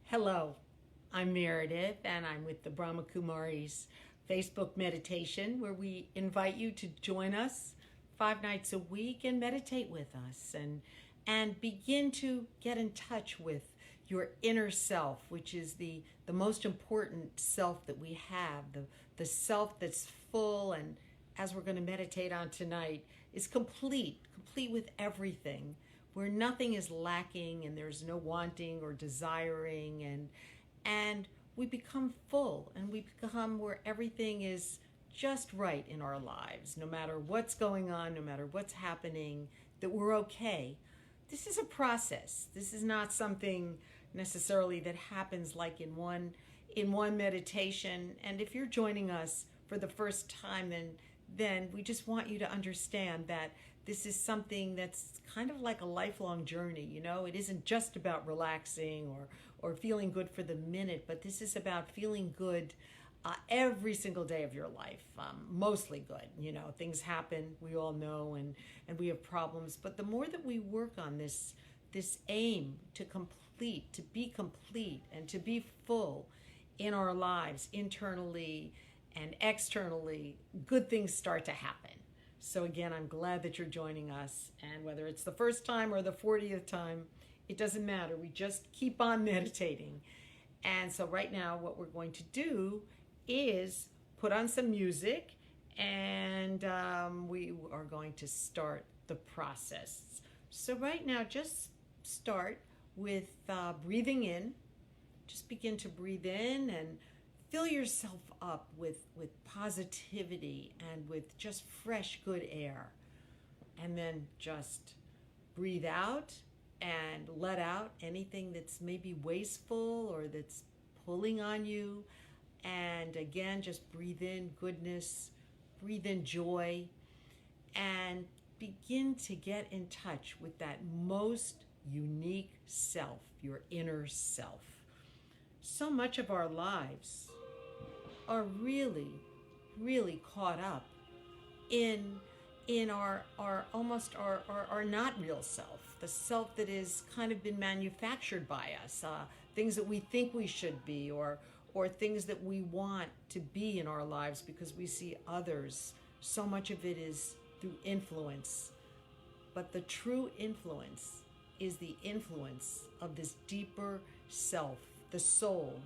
Hello, I'm Meredith, and I'm with the Brahma Kumaris Facebook meditation, where we invite you to join us 5 nights a week and meditate with us and begin to get in touch with your inner self, which is the most important self that we have, the self that's full and, as we're going to meditate on tonight, is complete with everything, where nothing is lacking and there's no wanting or desiring, and we become full and we become where everything is just right in our lives, no matter what's going on, no matter what's happening, that we're okay. This is a process. This is not something necessarily that happens like in one meditation. And if you're joining us for the first time, then we just want you to understand that this is something that's kind of like a lifelong journey. It isn't just about relaxing or feeling good for the minute, but this is about feeling good every single day of your life, mostly good. Things happen, we all know, and we have problems. But the more that we work on this aim to be complete, and to be full in our lives, internally and externally, good things start to happen. So again, I'm glad that you're joining us, and whether it's the first time or the 40th time, it doesn't matter. We just keep on meditating. And so right now, what we're going to do is put on some music, and we are going to start the process. So right now, just start with breathing in. Just begin to breathe in and fill yourself up with positivity and with just fresh, good air. And then just breathe out and let out anything that's maybe wasteful or that's pulling on you. And again, just breathe in goodness, breathe in joy, and begin to get in touch with that most unique self, your inner self. So much of our lives are really, really caught up in our not real self, the self that is kind of been manufactured by us, things that we think we should be, or things that we want to be in our lives because we see others. So much of it is through influence, but the true influence is the influence of this deeper self, the soul,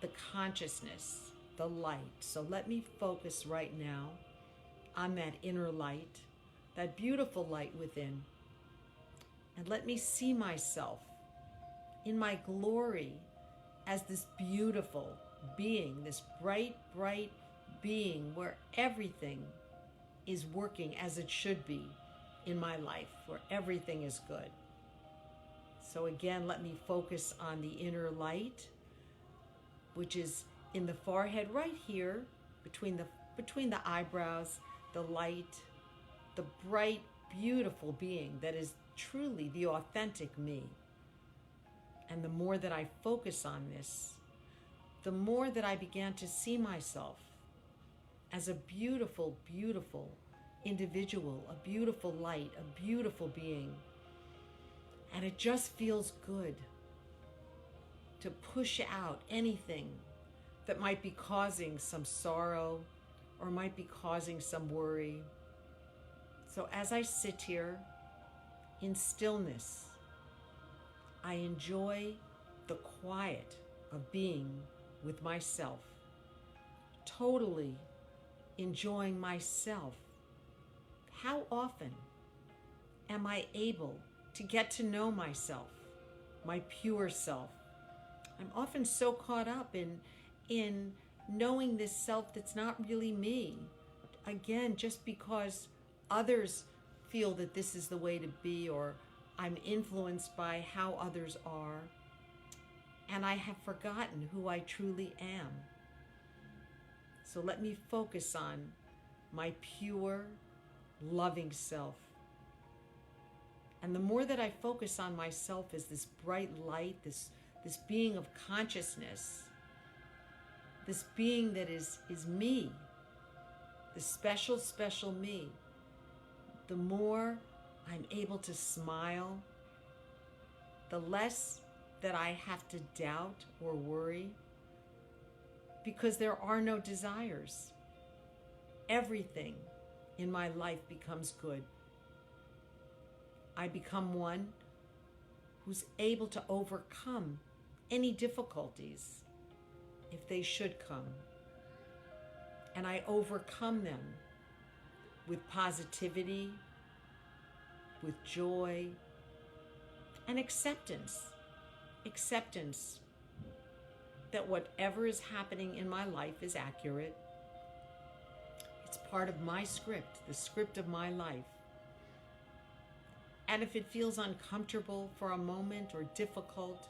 the consciousness, the light. So let me focus right now on that inner light, that beautiful light within. And let me see myself in my glory as this beautiful being, this bright, bright being, where everything is working as it should be in my life, where everything is good. So again, let me focus on the inner light, which is in the forehead right here, between the eyebrows, the light, the bright, beautiful being that is truly the authentic me. And the more that I focus on this, the more that I began to see myself as a beautiful, beautiful individual, a beautiful light, a beautiful being. And it just feels good to push out anything that might be causing some sorrow or might be causing some worry. So as I sit here in stillness, I enjoy the quiet of being with myself, totally enjoying myself. How often am I able to get to know myself, my pure self? I'm often so caught up in knowing this self that's not really me. Again, just because others feel that this is the way to be, or I'm influenced by how others are, and I have forgotten who I truly am. So let me focus on my pure, loving self. And the more that I focus on myself as this bright light, this being of consciousness, this being that is me, the special, special me, the more I'm able to smile, the less that I have to doubt or worry, because there are no desires. Everything in my life becomes good. I become one who's able to overcome any difficulties if they should come. And I overcome them with positivity, with joy, and acceptance. Acceptance that whatever is happening in my life is accurate. It's part of my script, the script of my life. And if it feels uncomfortable for a moment or difficult,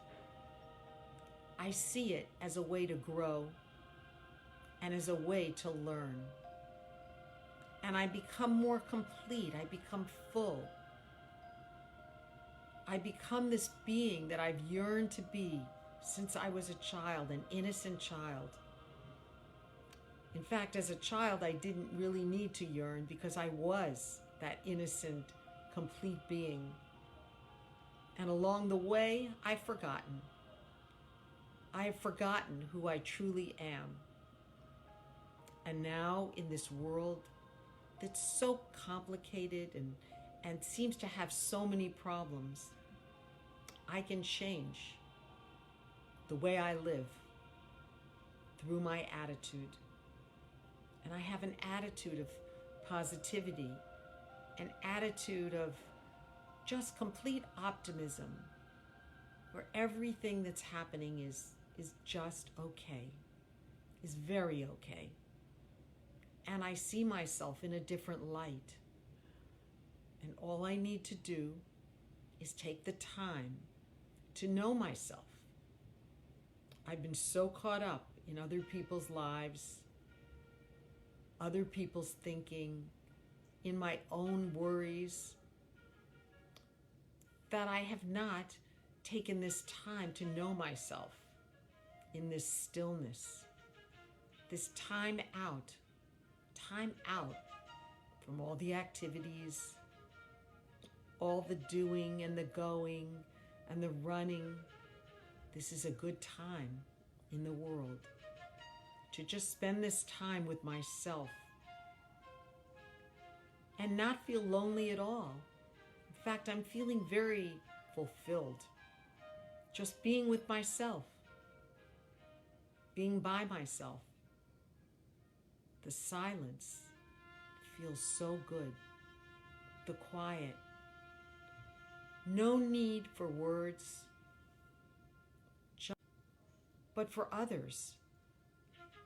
I see it as a way to grow and as a way to learn. And I become more complete. I become full. I become this being that I've yearned to be since I was a child, an innocent child. In fact, as a child, I didn't really need to yearn because I was that innocent, complete being. And along the way, I've forgotten. I have forgotten who I truly am. And now in this world that's so complicated and seems to have so many problems, I can change the way I live through my attitude. And I have an attitude of positivity, an attitude of just complete optimism, where everything that's happening is just okay, is very okay. And I see myself in a different light. And all I need to do is take the time to know myself. I've been so caught up in other people's lives, other people's thinking, in my own worries, that I have not taken this time to know myself in this stillness, this time out from all the activities, all the doing and the going and the running. This is a good time in the world to just spend this time with myself and not feel lonely at all. In fact, I'm feeling very fulfilled. Just being with myself, being by myself. The silence feels so good. The quiet. No need for words, but for others,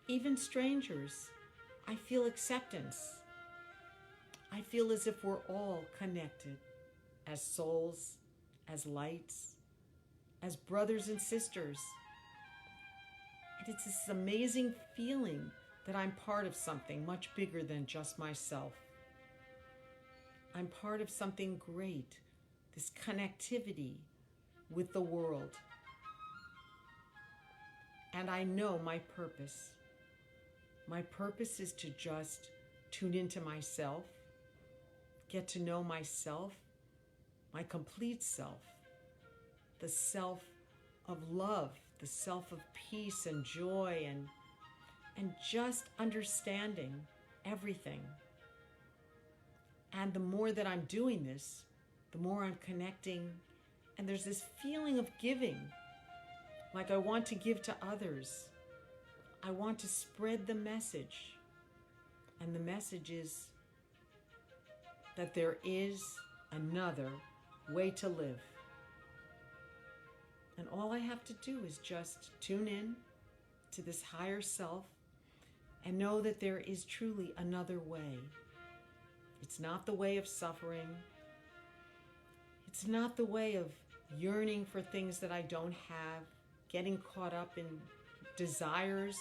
even strangers. I feel acceptance. I feel as if we're all connected as souls, as lights, as brothers and sisters. And it's this amazing feeling that I'm part of something much bigger than just myself. I'm part of something great, this connectivity with the world. And I know my purpose. My purpose is to just tune into myself, get to know myself, my complete self, the self of love, the self of peace and joy and just understanding everything. And the more that I'm doing this, the more I'm connecting, and there's this feeling of giving, like I want to give to others. I want to spread the message. And the message is that there is another way to live. And all I have to do is just tune in to this higher self and know that there is truly another way. It's not the way of suffering. It's not the way of yearning for things that I don't have, getting caught up in desires.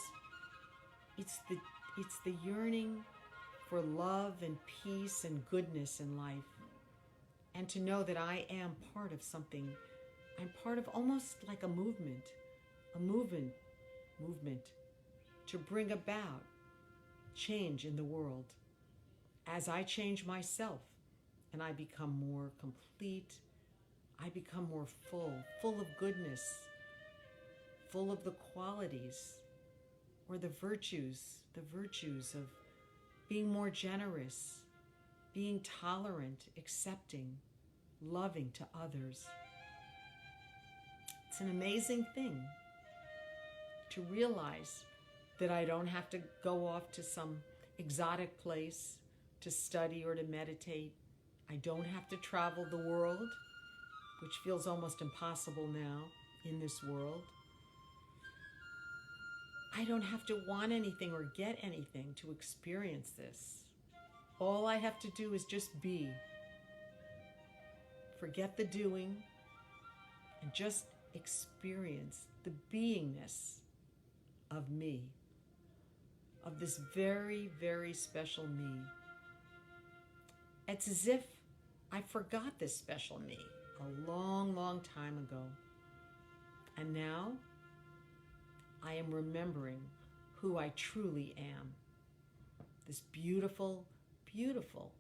It's the yearning for love and peace and goodness in life. And to know that I am part of something. I'm part of almost like a movement to bring about change in the world. As I change myself and I become more complete, I become more full of goodness full of the qualities or the virtues of being more generous, being tolerant, accepting, loving to others. It's an amazing thing to realize that I don't have to go off to some exotic place to study or to meditate. I don't have to travel the world, which feels almost impossible now in this world. I don't have to want anything or get anything to experience this. All I have to do is just be. Forget the doing and just experience the beingness of me, of this very, very special me. It's as if I forgot this special me a long, long time ago. And now I am remembering who I truly am. This beautiful, beautiful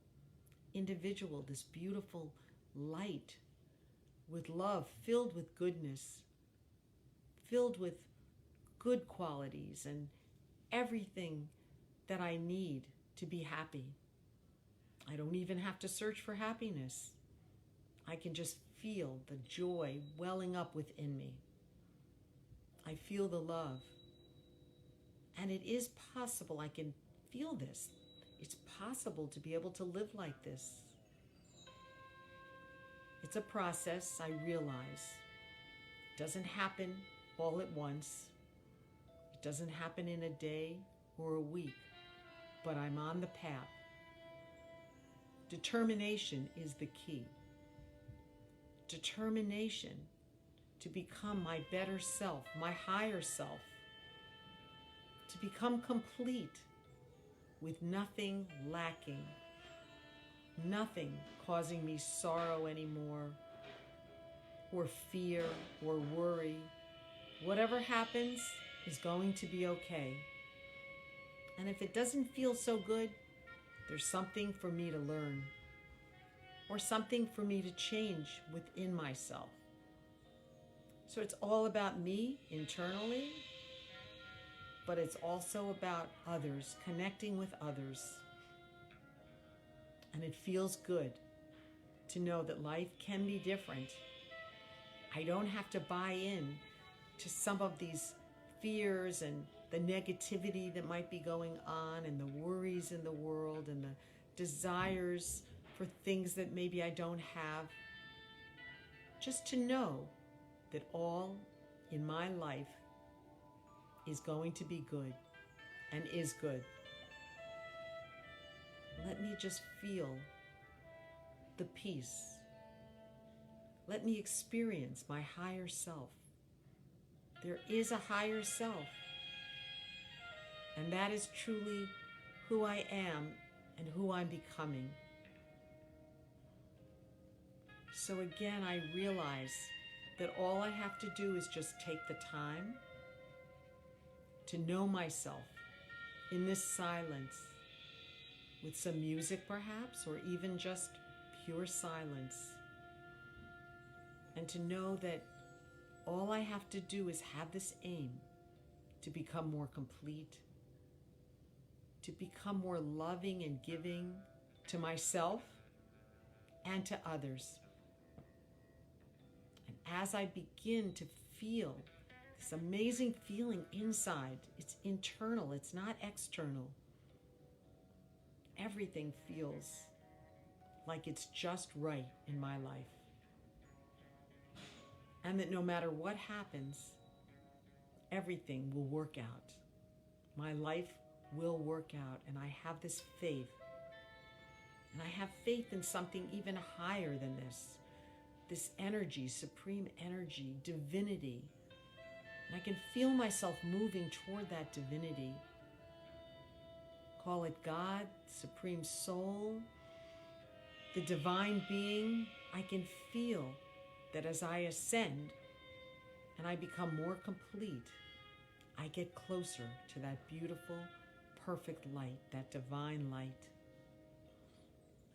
individual, this beautiful light with love, filled with goodness, filled with good qualities and everything that I need to be happy. I don't even have to search for happiness. I can just feel the joy welling up within me. I feel the love. And it is possible. I can feel this. It's possible to be able to live like this. It's a process, I realize. It doesn't happen all at once. It doesn't happen in a day or a week, but I'm on the path. Determination is the key. Determination to become my better self, my higher self, to become complete with nothing lacking, nothing causing me sorrow anymore, or fear, or worry. Whatever happens is going to be okay. And if it doesn't feel so good, there's something for me to learn, or something for me to change within myself. So it's all about me internally, but it's also about others, connecting with others. And it feels good to know that life can be different. I don't have to buy in to some of these fears and the negativity that might be going on and the worries in the world and the desires for things that maybe I don't have. Just to know that all in my life is going to be good and is good. Let me just feel the peace. Let me experience my higher self. There is a higher self, and that is truly who I am and who I'm becoming. So again, I realize that all I have to do is just take the time to know myself in this silence, with some music perhaps, or even just pure silence. And to know that all I have to do is have this aim to become more complete, to become more loving and giving to myself and to others. And as I begin to feel this amazing feeling inside, it's internal, it's not external. Everything feels like it's just right in my life. And that no matter what happens, everything will work out. My life will work out, and I have this faith. And I have faith in something even higher than this energy, supreme energy, divinity. And I can feel myself moving toward that divinity. Call it God, Supreme Soul, the divine being. I can feel that as I ascend and I become more complete, I get closer to that beautiful, perfect light, that divine light.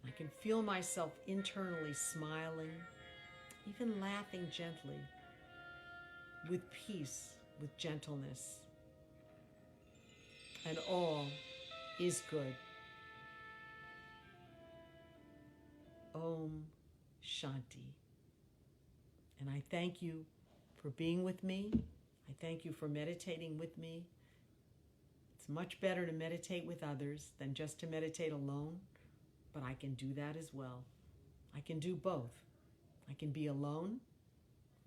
I can feel myself internally smiling, even laughing gently, with peace, with gentleness. And all is good. Om Shanti. And I thank you for being with me. I thank you for meditating with me. It's much better to meditate with others than just to meditate alone, but I can do that as well. I can do both. I can be alone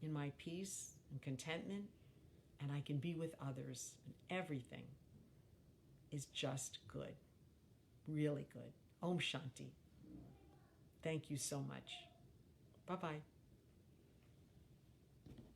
in my peace and contentment, and I can be with others, and everything is just good, really good. Om Shanti. Thank you so much. Bye-bye.